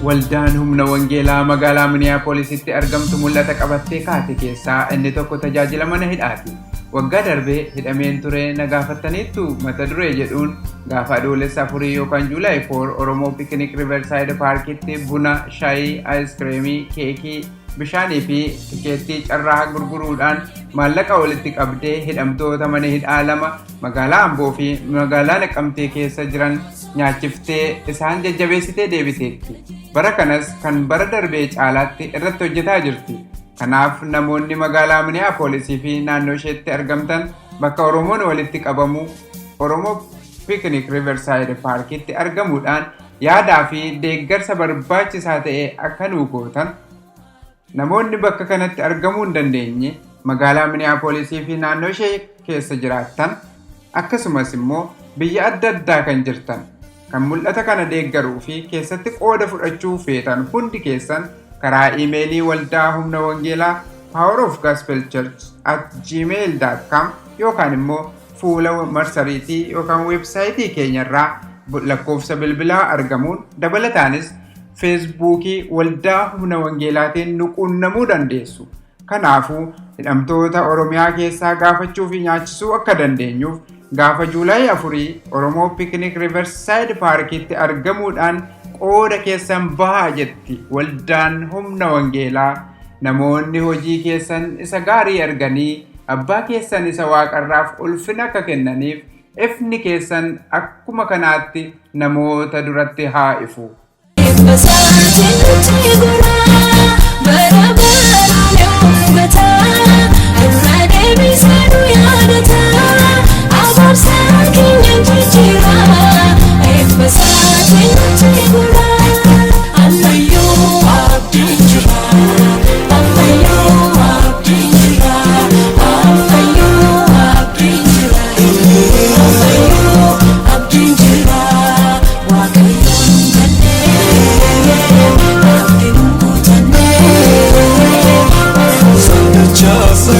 Waldaan humna wangeelaa magaalaa Minneapolis argamtu mul'ata qabattee kaate keessaa inni tokko tajaajila mana hidhaati. Waggaa darbee hidhameen ture na gaafataniittu mata duree jedhuun gaafa adoolessa 4 yookaan Juulaay 4 Oromoo Picnic Riverside Parkitti buna, shaayii, aayiskiriimii, keekii, bishaanii fi tikeettii carraa gurguruudhaan maallaqa walitti qabdee hidhamtoota mana hidhaa 2 magaalaa Amboo fi magaalaa Naqamtee keessa jiran nyaachiftee isaan jajjabeessitee deebiteetti. Bara kanas kan bara darbee caalaatti irratti hojjetaa jirti. Kanaaf namoonni magaalaa Minneapolis fi naannoo isheetti argamtan bakka Oromoon walitti qabamu Oromoo Picnic Riverside Parkitti argamuudhaan yaadaa fi deeggarsa barbaachisaa ta'e akka nuu gootan. Namoonni bakka kanatti argamuu hin dandeenye magaalaa Minneapolis fi naannoo ishee keessa jiraattan akkasumas immoo biyya adda addaa kan jirtan kan mul'ata kana deeggaruu fi keessatti qooda fudhachuu feetan hundi keessan karaa iimeelii waldaa humna wangeelaa powerofgospelchurch@gmail.com yookaan immoo fuula marsariitii yookaan weebsaayitii keenyarraa lakkoofsa bilbilaa argamuun dabalataanis feesbuukii waldaa humna wangeelaatiin nu quunnamuu dandeessu. Kanaafuu hidhamtoota Oromiyaa keessaa gaafachuu fi nyaachisuu akka dandeenyuuf gaafa Juulaay 4 Oromoo Picnic Riverside Parkitti argamuudhaan qooda keessan bahaa jetti waldaan humna wangeelaa. Namoonni hojii keessan isa gaarii arganii abbaa keessan isa waaqarraaf ulfina akka kennaniif ifni keessan akkuma kanaatti namoota duratti haa ifu. Just